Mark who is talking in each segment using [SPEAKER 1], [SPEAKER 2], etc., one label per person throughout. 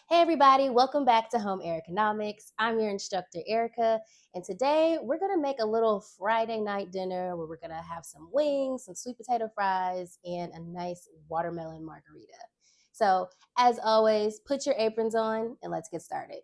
[SPEAKER 1] Hey everybody, welcome back to Home Air Economics. I'm your instructor Erica, and today we're gonna make a little Friday night dinner where we're gonna have some wings, some sweet potato fries, and a nice watermelon margarita. So, as always, put your aprons on and let's get started.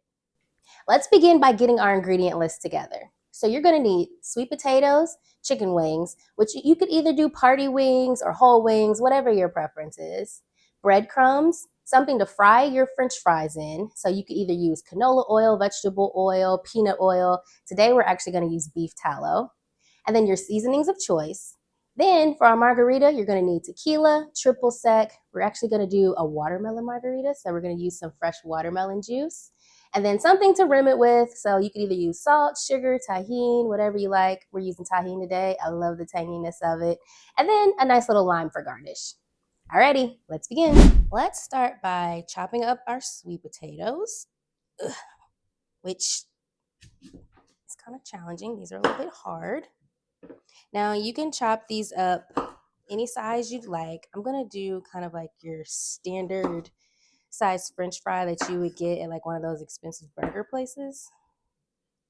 [SPEAKER 1] Let's begin by getting our ingredient list together. So you're gonna need sweet potatoes, chicken wings, which you could either do party wings or whole wings, whatever your preference is. Breadcrumbs, something to fry your french fries in. So you could either use canola oil, vegetable oil, peanut oil. Today we're actually gonna use beef tallow. And then your seasonings of choice. Then for our margarita, you're gonna need tequila, triple sec. We're actually gonna do a watermelon margarita. So we're gonna use some fresh watermelon juice. And then something to rim it with. So you could either use salt, sugar, tahini, whatever you like. We're using tahini today. I love the tanginess of it. And then a nice little lime for garnish. Alrighty, let's begin. Let's start by chopping up our sweet potatoes, which is kind of challenging. These are a little bit hard. Now you can chop these up any size you'd like. I'm gonna do kind of like your standard size French fry that you would get at like one of those expensive burger places.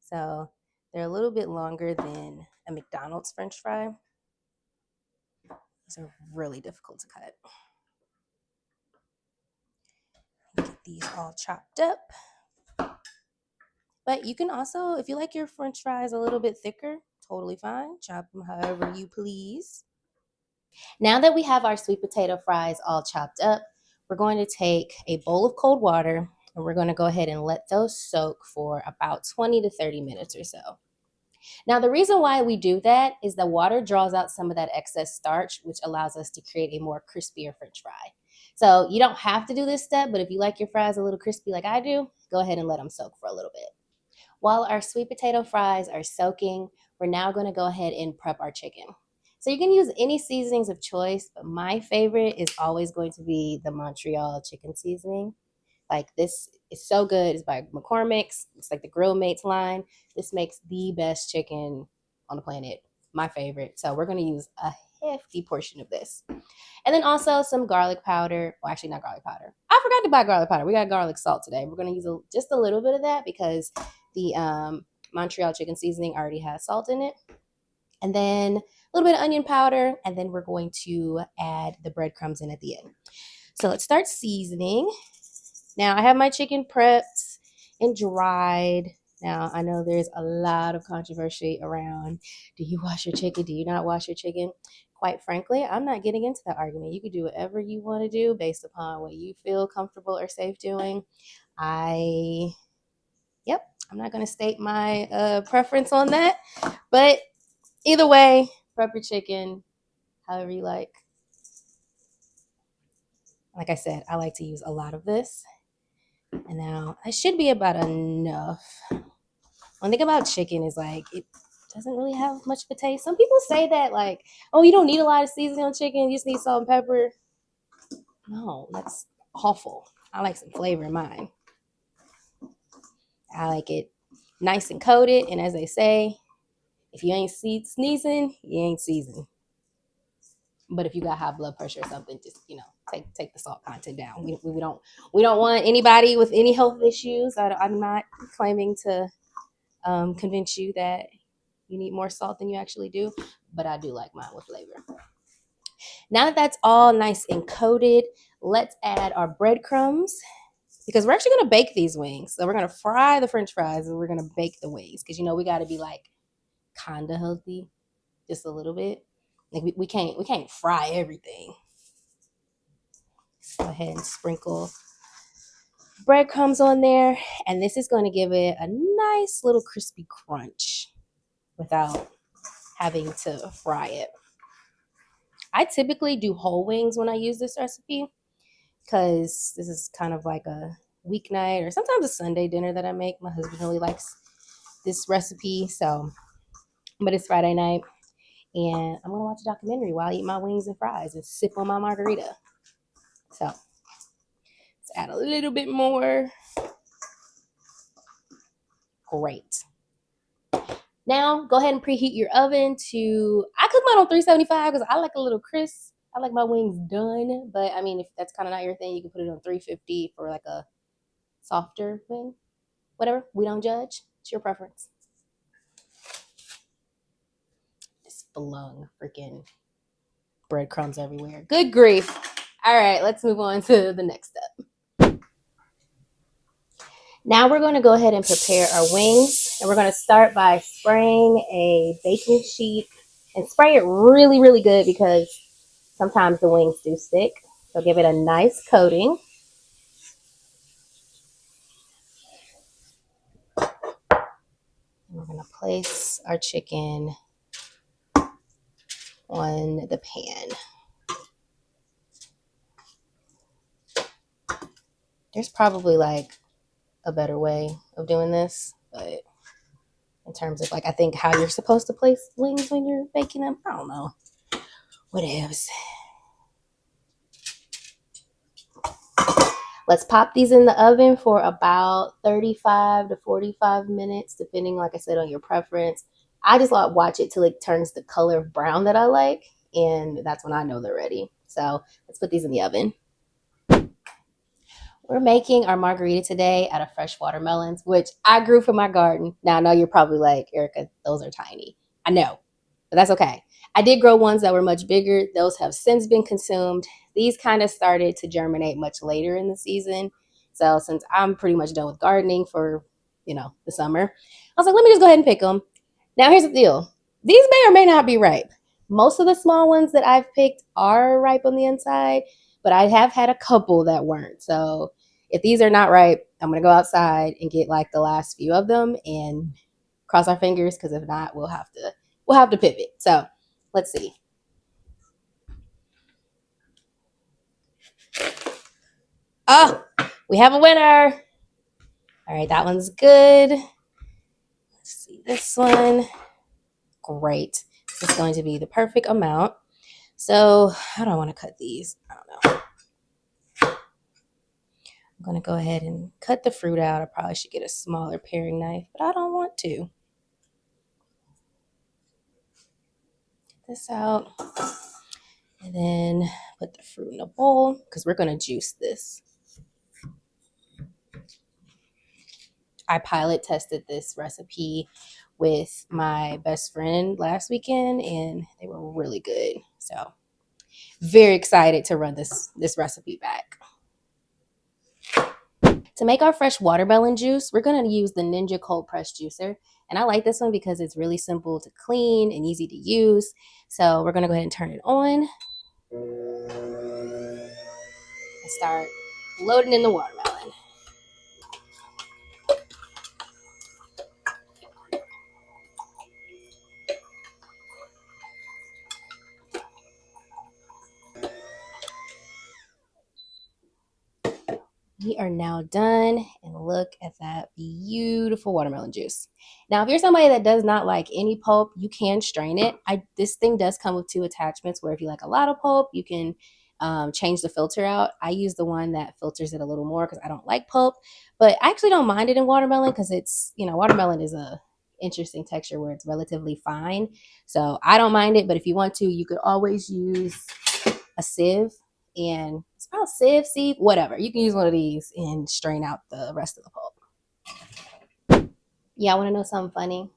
[SPEAKER 1] So they're a little bit longer than a McDonald's French fry. These are really difficult to cut. Get these all chopped up. But you can also, if you like your French fries a little bit thicker, totally fine. Chop them however you please. Now that we have our sweet potato fries all chopped up, we're going to take a bowl of cold water and we're going to go ahead and let those soak for about 20 to 30 minutes or so. Now, the reason why we do that is the water draws out some of that excess starch, which allows us to create a more crispier French fry. So you don't have to do this step, but if you like your fries a little crispy like I do, go ahead and let them soak for a little bit. While our sweet potato fries are soaking, we're now going to go ahead and prep our chicken. So you can use any seasonings of choice, but my favorite is always going to be the Montreal chicken seasoning. Like this is so good. It's by McCormick's. It's like the Grill Mates line. This makes the best chicken on the planet. My favorite. So we're going to use a hefty portion of this. And then also some garlic powder. Well, actually, not garlic powder. I forgot to buy garlic powder. We got garlic salt today. We're going to use just a little bit of that because the Montreal chicken seasoning already has salt in it. And then a little bit of onion powder. And then we're going to add the breadcrumbs in at the end. So let's start seasoning. Now I have my chicken prepped and dried. Now I know there's a lot of controversy around, do you wash your chicken? Do you not wash your chicken? Quite frankly, I'm not getting into that argument. You can do whatever you want to do based upon what you feel comfortable or safe doing. I'm not going to state my preference on that. But either way, prep your chicken however you like. Like I said, I like to use a lot of this. And now it should be about enough. One thing about chicken is like it doesn't really have much of a taste. Some people say that like, oh, you don't need a lot of seasoning on chicken, you just need salt and pepper. No, that's awful. I like some flavor in mine. I like it nice and coated, and as they say, if you ain't sneezing, you ain't seasoned. But if you got high blood pressure or something, just take the salt content down. We don't want anybody with any health issues. I'm not claiming to convince you that you need more salt than you actually do, but I do like mine with flavor. Now that that's all nice and coated, let's add our breadcrumbs because we're actually going to bake these wings. So we're going to fry the French fries and we're going to bake the wings because we got to be like kind of healthy, just a little bit. Like we can't fry everything. Go ahead and sprinkle breadcrumbs on there, and this is going to give it a nice little crispy crunch without having to fry it. I typically do whole wings when I use this recipe because this is kind of like a weeknight or sometimes a Sunday dinner that I make. My husband really likes this recipe, but it's Friday night and I'm gonna watch a documentary while I eat my wings and fries and sip on my margarita. So let's add a little bit more. Great. Now, go ahead and preheat your oven to, I cook mine on 375 because I like a little crisp. I like my wings done. But I mean, if that's kind of not your thing, you can put it on 350 for like a softer wing. Whatever. We don't judge. It's your preference. Just flung freaking breadcrumbs everywhere. Good grief. All right, let's move on to the next step. Now we're going to go ahead and prepare our wings. And we're going to start by spraying a baking sheet and spray it really, really good because sometimes the wings do stick. So give it a nice coating. And we're going to place our chicken on the pan. There's probably like a better way of doing this, but in terms of like, I think how you're supposed to place wings when you're baking them, I don't know. Whatevs. Let's pop these in the oven for about 35 to 45 minutes, depending, like I said, on your preference. I just like watch it till it turns the color of brown that I like, and that's when I know they're ready. So let's put these in the oven. We're making our margarita today out of fresh watermelons, which I grew from my garden. Now, I know you're probably like, Erica, those are tiny. I know, but that's okay. I did grow ones that were much bigger. Those have since been consumed. These kind of started to germinate much later in the season. So since I'm pretty much done with gardening for, the summer, I was like, let me just go ahead and pick them. Now, here's the deal. These may or may not be ripe. Most of the small ones that I've picked are ripe on the inside, but I have had a couple that weren't. So if these are not ripe, I'm going to go outside and get like the last few of them and cross our fingers, because if not, we'll have to pivot. So let's see. Oh, we have a winner. All right, that one's good. Let's see this one. Great. This is going to be the perfect amount. So how do I want to cut these? I don't know. I'm going to go ahead and cut the fruit out. I probably should get a smaller paring knife, but I don't want to. Get this out. And then put the fruit in a bowl because we're going to juice this. I pilot tested this recipe with my best friend last weekend, and they were really good. So very excited to run this recipe back. To make our fresh watermelon juice, we're going to use the Ninja Cold Press Juicer. And I like this one because it's really simple to clean and easy to use. So we're going to go ahead and turn it on and start loading in the watermelon. We are now done, and look at that beautiful watermelon juice. Now, if you're somebody that does not like any pulp, you can strain it. This thing does come with 2 attachments where if you like a lot of pulp, you can change the filter out. I use the one that filters it a little more because I don't like pulp, but I actually don't mind it in watermelon because it's, watermelon is a interesting texture where it's relatively fine. So I don't mind it, but if you want to, you could always use a sieve, and it's called sieve, whatever. You can use one of these and strain out the rest of the pulp. Yeah, I want to know something funny?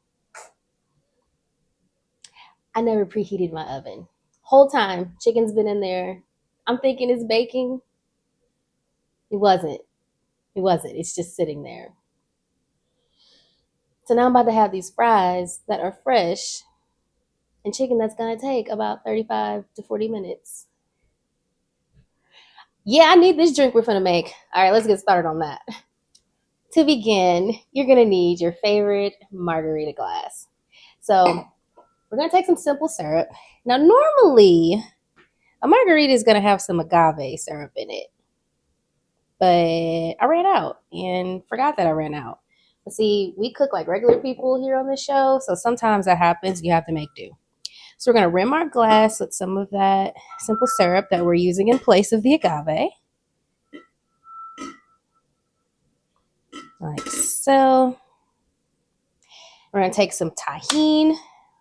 [SPEAKER 1] I never preheated my oven. Whole time, chicken's been in there. I'm thinking it's baking. It wasn't. It wasn't. It's just sitting there. So now I'm about to have these fries that are fresh and chicken that's going to take about 35 to 40 minutes. Yeah, I need this drink we're going to make. All right, let's get started on that. To begin, you're going to need your favorite margarita glass. So we're going to take some simple syrup. Now, normally, a margarita is going to have some agave syrup in it. But I ran out and forgot that I ran out. But see, we cook like regular people here on the show, so sometimes that happens. You have to make do. So we're going to rim our glass with some of that simple syrup that we're using in place of the agave. Like so. We're going to take some tahini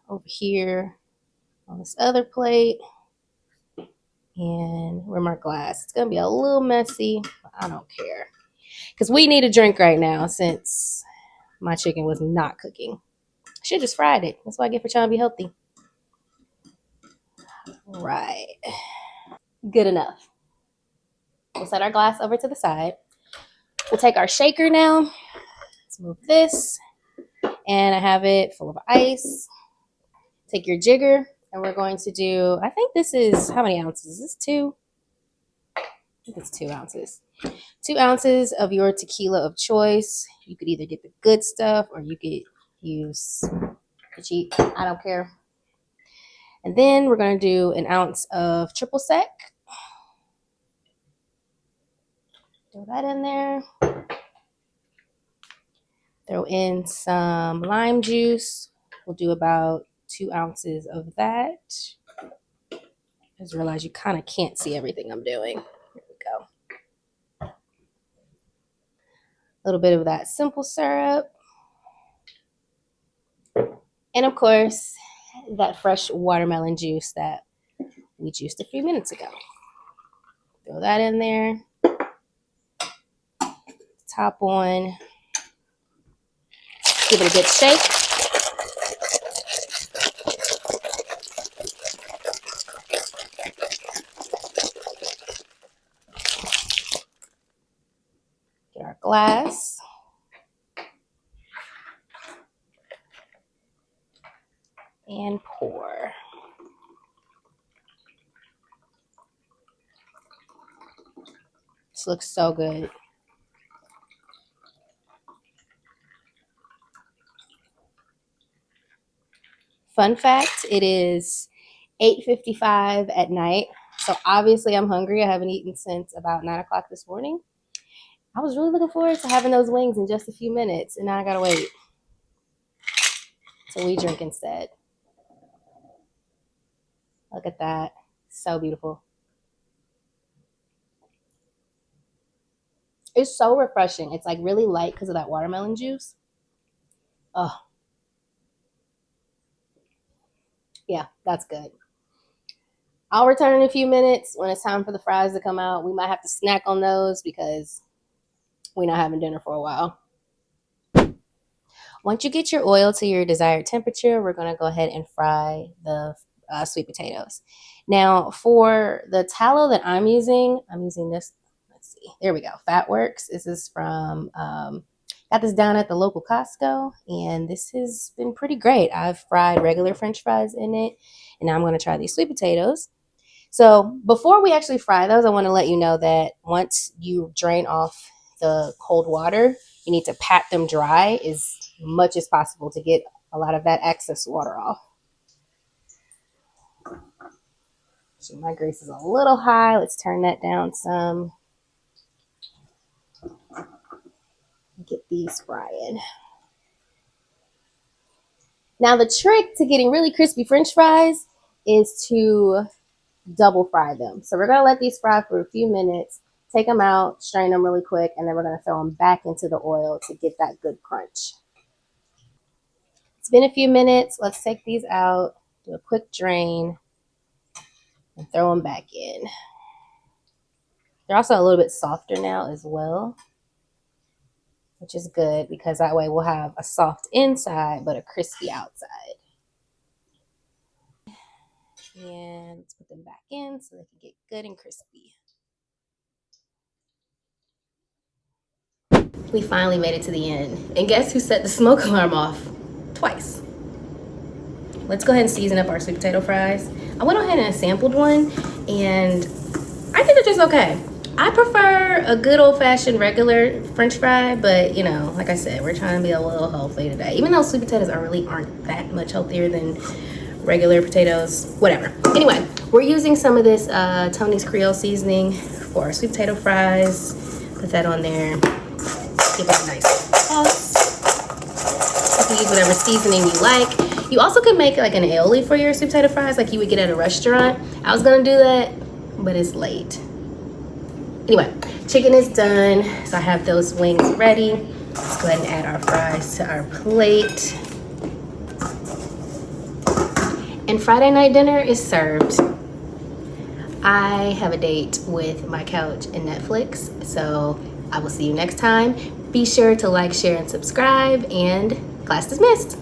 [SPEAKER 1] over here on this other plate and rim our glass. It's going to be a little messy, but I don't care. because we need a drink right now since my chicken was not cooking. I should just fried it. That's what I get for trying to be healthy. Right. Good enough. We'll set our glass over to the side. We'll take our shaker now. Let's move this. And I have it full of ice. Take your jigger, and we're going to do, I think this is, how many ounces? Is this 2? I think it's 2 ounces. 2 ounces of your tequila of choice. You could either get the good stuff or you could use the cheap. I don't care. And then we're going to do an ounce of triple sec. Throw that in there. Throw in some lime juice. We'll do about 2 ounces of that. I just realized you kind of can't see everything I'm doing. Here we go. A little bit of that simple syrup. And of course, that fresh watermelon juice that we juiced a few minutes ago. Throw that in there. Top on. Give it a good shake. Get our glass. And pour. This looks so good. Fun fact, it is 8:55 at night. So obviously I'm hungry. I haven't eaten since about 9 o'clock this morning. I was really looking forward to having those wings in just a few minutes, and now I gotta wait. So we drink instead. Look at that. So beautiful. It's so refreshing. It's like really light because of that watermelon juice. Oh, yeah, that's good. I'll return in a few minutes when it's time for the fries to come out. We might have to snack on those because we're not having dinner for a while. Once you get your oil to your desired temperature, we're going to go ahead and fry the sweet potatoes. Now, for the tallow that I'm using this. Let's see. There we go. Fatworks. This is from, got this down at the local Costco, and this has been pretty great. I've fried regular French fries in it, and now I'm going to try these sweet potatoes. So before we actually fry those, I want to let you know that once you drain off the cold water, you need to pat them dry as much as possible to get a lot of that excess water off. So my grease is a little high. Let's turn that down some. Get these frying. Now the trick to getting really crispy French fries is to double fry them. So we're going to let these fry for a few minutes, take them out, strain them really quick, and then we're going to throw them back into the oil to get that good crunch. It's been a few minutes. Let's take these out, do a quick drain, and throw them back in. They're also a little bit softer now as well, which is good because that way we'll have a soft inside but a crispy outside. And let's put them back in so they can get good and crispy. We finally made it to the end. And guess who set the smoke alarm off? Twice. Let's go ahead and season up our sweet potato fries. I went ahead and sampled one, and I think they're just okay. I prefer a good old-fashioned regular French fry, but you know, like I said, we're trying to be a little healthy today. Even though sweet potatoes aren't that much healthier than regular potatoes, whatever. Anyway, we're using some of this Tony's Creole seasoning for our sweet potato fries. Put that on there. Give it a nice toss. You can use whatever seasoning you like. You also can make like an aioli for your sweet potato fries like you would get at a restaurant. I was gonna do that, but it's late. Anyway, chicken is done, so I have those wings ready. Let's go ahead and add our fries to our plate. And Friday night dinner is served. I have a date with my couch and Netflix, so I will see you next time. Be sure to like, share, and subscribe, and class dismissed.